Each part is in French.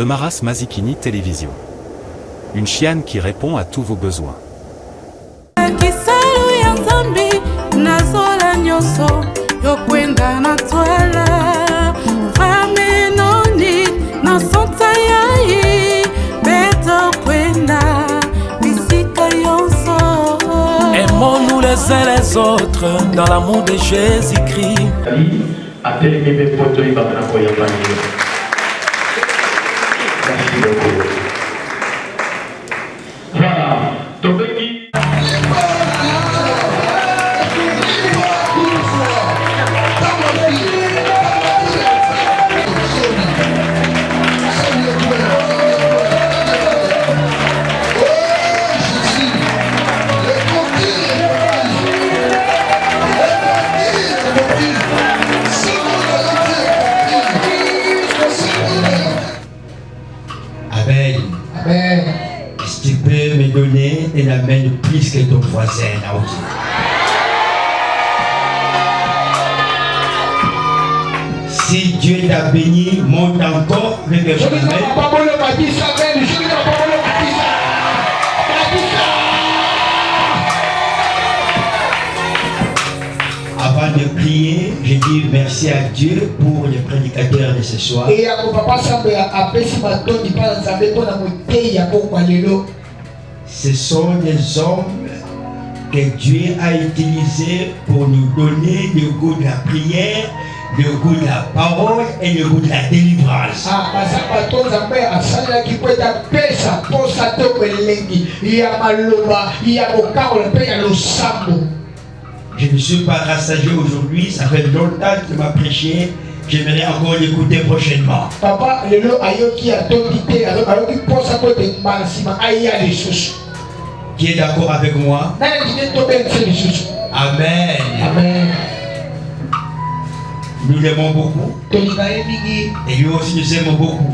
Demaras Mazikini Télévision. Une chienne qui répond à tous vos besoins. Aimons-nous les uns les autres dans l'amour de Jésus-Christ. Merci beaucoup. Voilà. Est-ce que tu peux me donner une amène plus que ton voisin là aussi? Si Dieu t'a béni, monte encore le verset. Avant de prier, je dis merci à Dieu pour les prédicateurs de ce soir. Ce sont des hommes que Dieu a utilisés pour nous donner le goût de la prière, le goût de la parole et le goût de la délivrance. Je ne suis pas rassasié aujourd'hui, ça fait longtemps qu'il m'a prêché. J'aimerais encore l'écouter prochainement. Papa, qui est d'accord avec moi? Amen. Amen. Nous l'aimons beaucoup. Et lui aussi nous aimons beaucoup.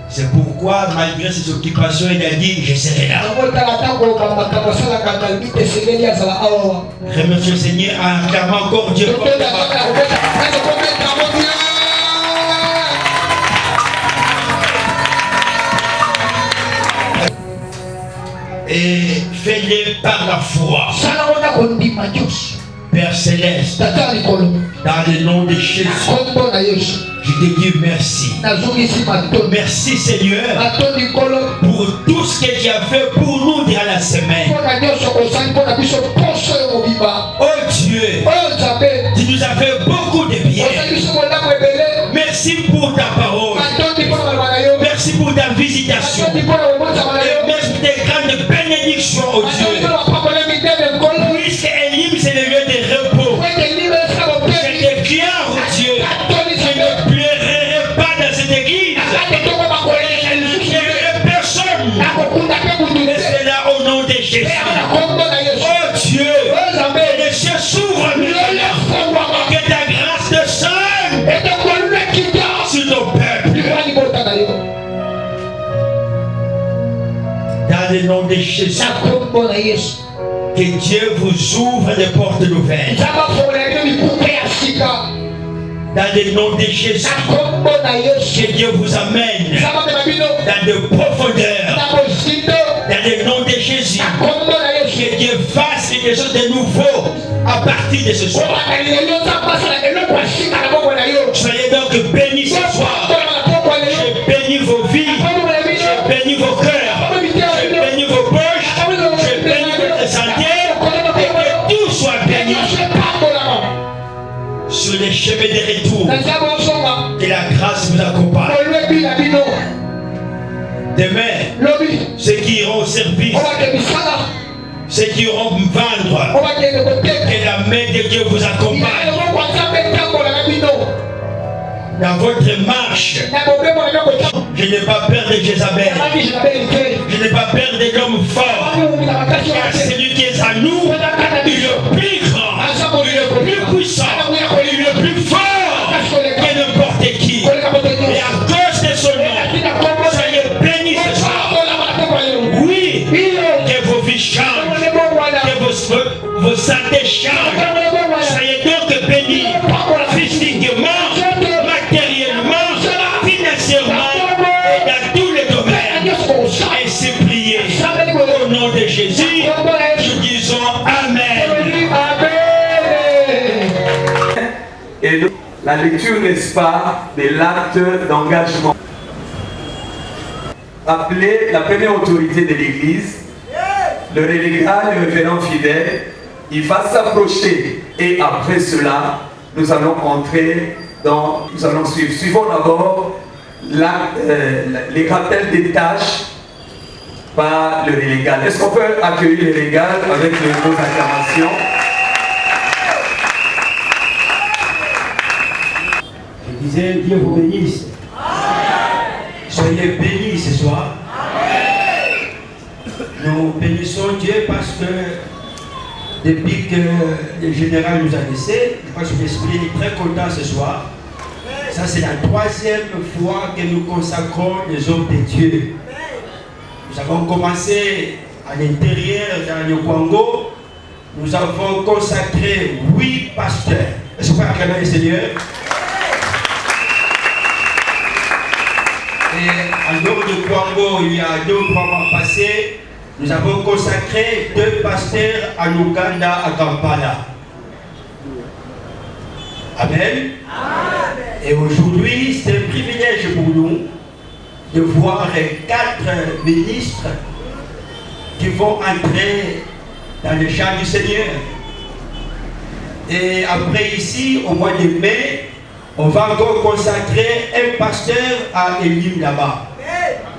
C'est pourquoi, malgré ses occupations, il a dit, je serai là. Remercie le Seigneur en acclamant encore Dieu. Et fais-le par la foi. Père Céleste, dans le nom de Jésus, je te dis merci. Merci Seigneur pour tout ce que tu as fait pour nous durant la semaine. Oh Dieu, tu nous as fait beaucoup de bien. Merci pour ta parole. Merci pour ta visitation. Et merci pour tes grandes bénédictions, oh Dieu. Puisque Elim c'est le lieu de repos. Je déclare, oh Dieu, je ne pleurerai pas dans cette église. Je ne verrai personne. Et c'est là au nom de Jésus. Oh Dieu, que les cieux s'ouvrent. Que ta grâce descende sur ton peuple. Dans le nom de Jésus. Que Dieu vous ouvre des portes nouvelles. Dans le nom de Jésus. Que Dieu vous amène dans de profondeurs. Dans le nom de Jésus. Que Dieu fasse quelque chose de nouveau à partir de ce soir. Soyez donc bénis ce soir. Je bénis vos vies. Je bénis vos cœurs. Je bénis vos poches. Je bénis votre santé. Et que tout soit béni. Sur les chemins de retour. Que la grâce vous accompagne. Demain, ceux qui iront au service, ceux qui iront vendre, que la main de Dieu vous accompagne. Dans votre marche, je n'ai pas peur de Jézabel. Je n'ai pas peur de l'homme fort. Car celui qui est à nous, il est le plus grand, il est le plus puissant, il est le plus fort que n'importe qui. Et à cause de son nom, soyez bénis ce soir. Oui, que vos vies changent, que vos santé changent. Soyez donc bénis physiquement, matériellement, financièrement la lecture, n'est-ce pas, de l'acte d'engagement. Appeler la première autorité de l'Église, le relégat, le révérend fidèle, il va s'approcher et après cela, nous allons entrer dans, nous allons suivre. Suivons d'abord les rappels des tâches par le relégat. Est-ce qu'on peut accueillir le relégat avec nos acclamations? Je disais, Dieu vous bénisse. Soyez bénis ce soir. Nous bénissons Dieu parce que depuis que le général nous a laissés, je crois que l'esprit est très content ce soir. Ça, c'est la 3e fois que nous consacrons les hommes de Dieu. Nous avons commencé à l'intérieur, dans le Congo. Nous avons consacré 8 pasteurs. Est-ce qu'on peut acclamer le Seigneur? Et en dehors du Congo, il y a 2 ou 3 mois passés, nous avons consacré 2 pasteurs en Ouganda, à Kampala. Amen. Et aujourd'hui, c'est un privilège pour nous de voir 4 ministres qui vont entrer dans le champ du Seigneur. Et après ici, au mois de mai, on va encore consacrer un pasteur à Elim là-bas.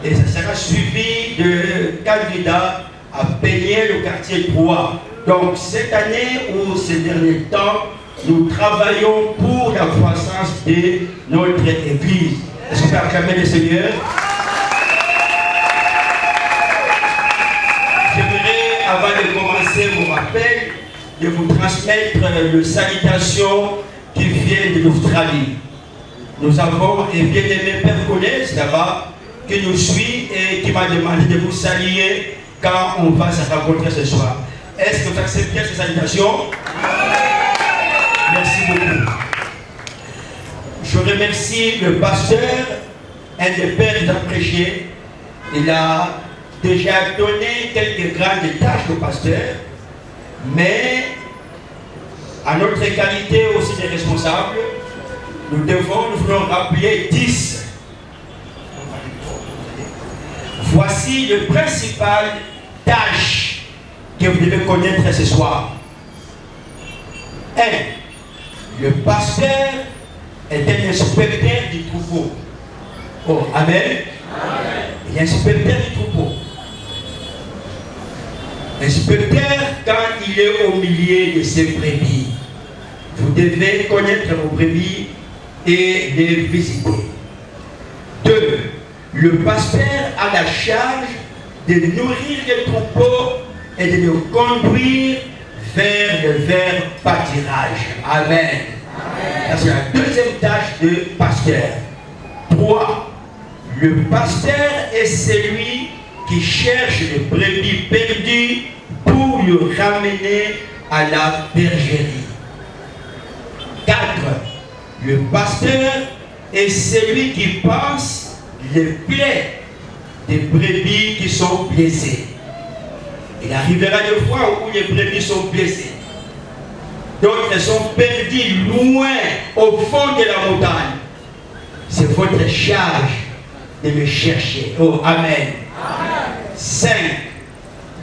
Et ça sera suivi de candidats à Peigné, le quartier 3. Donc cette année ou ces derniers temps, nous travaillons pour la croissance de notre Église. Est-ce qu'on peut acclamer le Seigneur? J'aimerais, avant de commencer mon rappel, de vous transmettre le salutation qui vient de l'Australie. Nous avons un bien-aimé Père Collège là-bas qui nous suit et qui m'a demandé de vous saluer quand on va se rencontrer ce soir. Est-ce que vous acceptez ces salutations? Merci beaucoup. Je remercie le pasteur, un des pères qui a prêché. Il a déjà donné quelques grandes tâches au pasteur, mais à notre qualité aussi de responsables, nous voulons rappeler 10. Voici le principal tâche que vous devez connaître ce soir. 1. Le pasteur est un inspecteur du troupeau. Oh, amen. Il est inspecteur du troupeau. Inspecteur quand il est au milieu de ses brebis. Vous devez connaître vos brebis et les visiter. 2. Le pasteur a la charge de nourrir les troupeaux et de les conduire vers le vert pâturage. Amen. C'est la deuxième tâche de pasteur. 3. Le pasteur est celui qui cherche les brebis perdues pour le ramener à la bergerie. 4. Le pasteur est celui qui pense les plaies des brebis qui sont blessées. Il arrivera des fois où les brebis sont blessées. D'autres sont perdus loin au fond de la montagne. C'est votre charge de les chercher. Oh, amen. 5.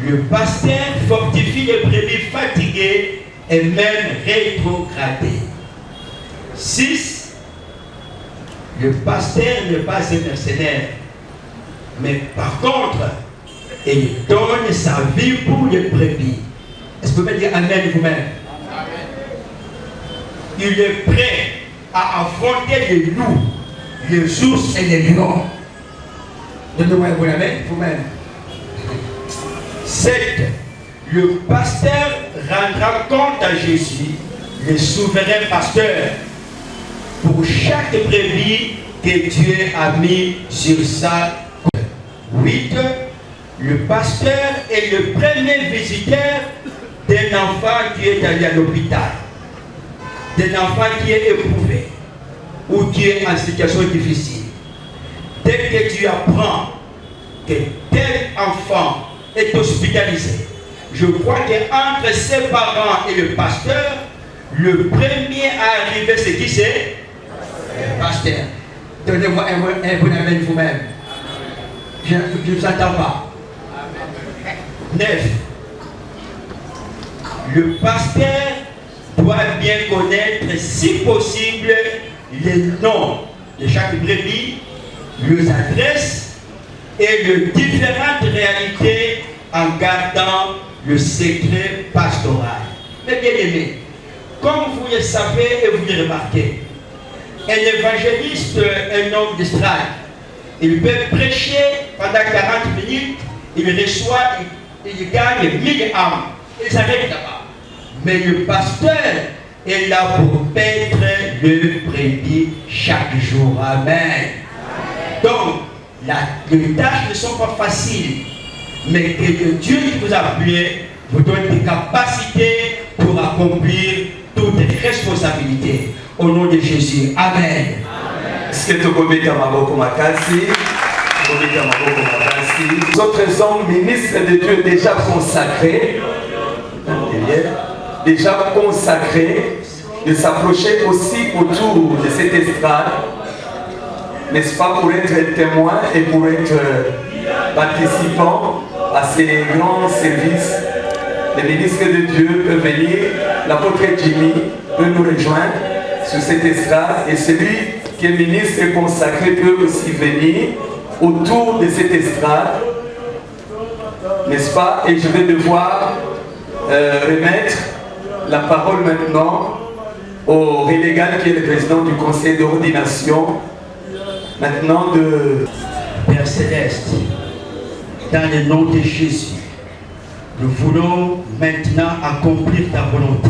Le pasteur fortifie les brebis fatiguées et même rétrogradées. 6. Le pasteur n'est pas un mercenaire, mais par contre, il donne sa vie pour les brebis. Est-ce que vous pouvez dire amen vous-même? Il est prêt à affronter les loups, les ours et les lions. Donnez-moi un bon amen vous-même. 7. Le pasteur rendra compte à Jésus, le souverain pasteur, pour chaque brebis que Dieu a mis sur sa côte. 8. Le pasteur est le premier visiteur d'un enfant qui est allé à l'hôpital, d'un enfant qui est éprouvé ou qui est en situation difficile. Dès que tu apprends que tel enfant est hospitalisé, je crois qu'entre ses parents et le pasteur, le premier à arriver, c'est qui c'est? Pasteur, donnez-moi un bon amen vous-même. Je ne vous entends pas. 9. Le pasteur doit bien connaître, si possible, les noms de chaque brebis, leurs adresses et les différentes réalités en gardant le secret pastoral. Mais bien aimé, comme vous le savez et vous le remarquez, un évangéliste, un homme d'estrade, il peut prêcher pendant 40 minutes, il reçoit, il gagne 1000 âmes, il s'arrête là-bas. Mais le pasteur est là pour paître le brebis chaque jour. Amen. Donc, les tâches ne sont pas faciles, mais que Dieu qui vous a appelé vous donne des capacités pour accomplir toutes les responsabilités. Au nom de Jésus. Amen. Nous autres sommes ministres de Dieu déjà consacrés, de s'approcher aussi autour de cette estrade, n'est-ce pas, pour être témoin et pour être participant à ces grands services. Les ministres de Dieu peuvent venir, l'apôtre Jimmy peut nous rejoindre sur cette estrade et celui qui est ministre et consacré peut aussi venir autour de cette estrade, n'est-ce pas? Et je vais devoir remettre la parole maintenant au relégal qui est le président du conseil d'ordination, maintenant de... Père Céleste, dans le nom de Jésus, nous voulons maintenant accomplir ta volonté.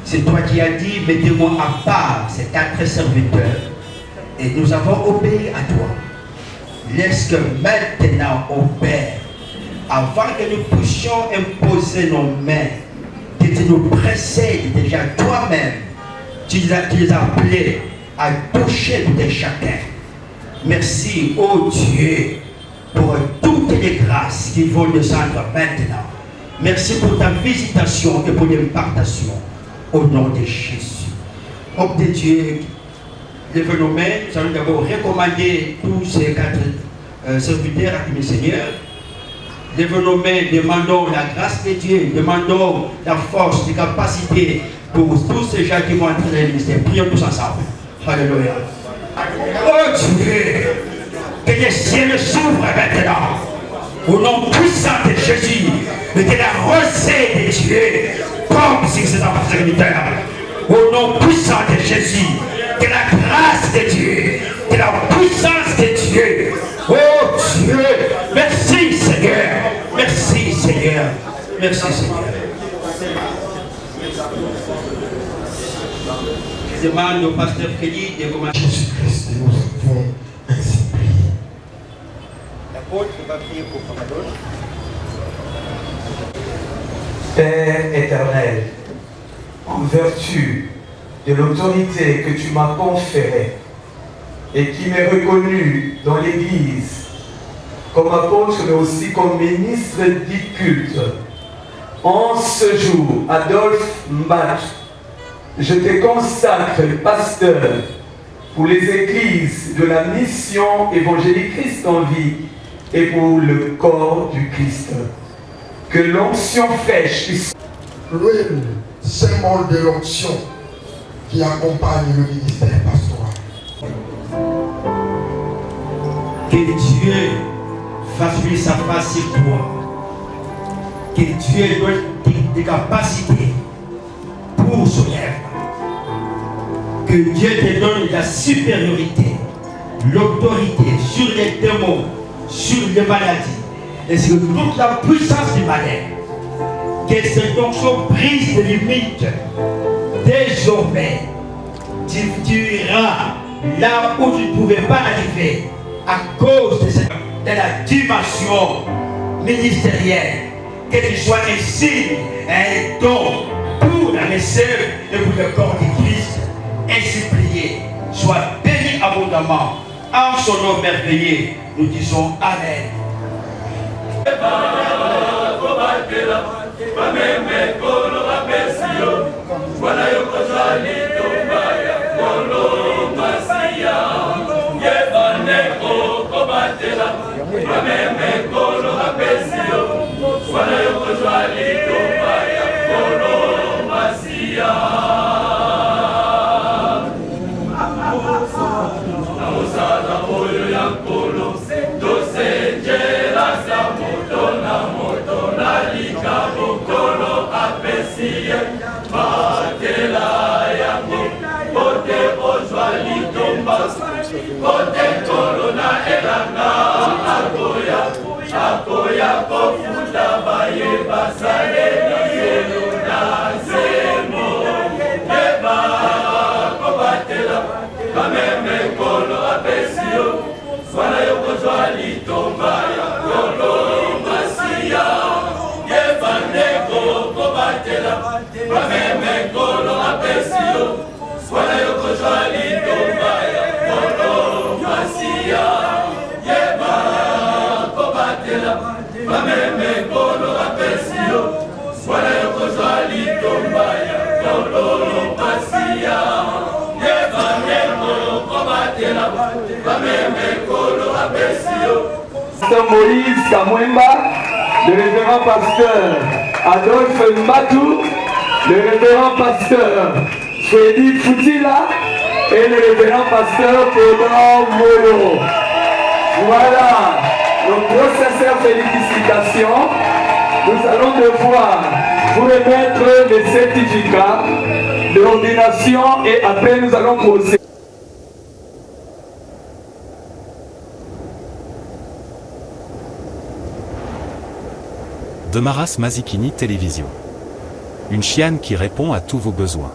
C'est toi qui as dit, mettez-moi à part ces 4 serviteurs. Et nous avons obéi à toi. Laisse que maintenant, ô Père, avant que nous puissions imposer nos mains, que tu nous précèdes déjà toi-même, tu les as appelés à toucher tout et chacun. Merci, ô Dieu, pour toutes les grâces qui vont descendre maintenant. Merci pour ta visitation et pour l'impartation. Au nom de Jésus. Homme de Dieu, lève nos mains. Nous allons d'abord recommander tous ces 4 serviteurs à mes seigneurs. Lève nos mains, demandons la grâce de Dieu, demandons la force, la capacité pour tous ces gens qui vont entrer dans le ministère. Prions tous ensemble. Alléluia. Oh Dieu, que les cieux s'ouvrent maintenant. Au nom puissant de Jésus, et que la rosée de Dieu tombe sur ces enfants serviteurs. Au nom puissant de Jésus, que la grâce de Dieu, que la puissance de Dieu. Oh Dieu, merci Seigneur, merci Seigneur, merci Seigneur. Je demande au pasteur Kelly de commencer. Jésus-Christ, nous avons ainsi prié. L'apôtre va prier pour Pamadol. Père éternel, en vertu de l'autorité que tu m'as conférée et qui m'est reconnue dans l'Église comme apôtre mais aussi comme ministre du culte, en ce jour, Adolphe Mbat, je te consacre pasteur pour les églises de la mission évangélique Christ en vie et pour le corps du Christ. Que l'onction fraîche puisse... L'huile, symbole de l'onction qui accompagne le ministère pastoral. Que Dieu fasse lui sa face sur toi. Que Dieu donne des capacités pour son œuvre. Que Dieu te donne la supériorité, l'autorité sur les démons, sur les maladies et sur toute la puissance du malin. Que cette onction brise les limites. Désormais, tu iras là où tu ne pouvais pas arriver à cause de la dimension ministérielle. Que tu sois un signe, un don pour la réserve et pour le corps du Christ. Ainsi prié, sois béni abondamment. En son nom merveilleux, nous disons Amen. Bwana yuko zali, tumba ya koloma. Pasteur Moïse Kamwemba, le révérend pasteur Adolphe Mbatou, le révérend pasteur Freddy Foutila et le révérend pasteur Pedro Molo. Voilà, nos trop sincères félicitations. Nous allons devoir vous remettre les certificats d'ordination et après nous allons procéder. Demaras Mazikini Télévision. Une chienne qui répond à tous vos besoins.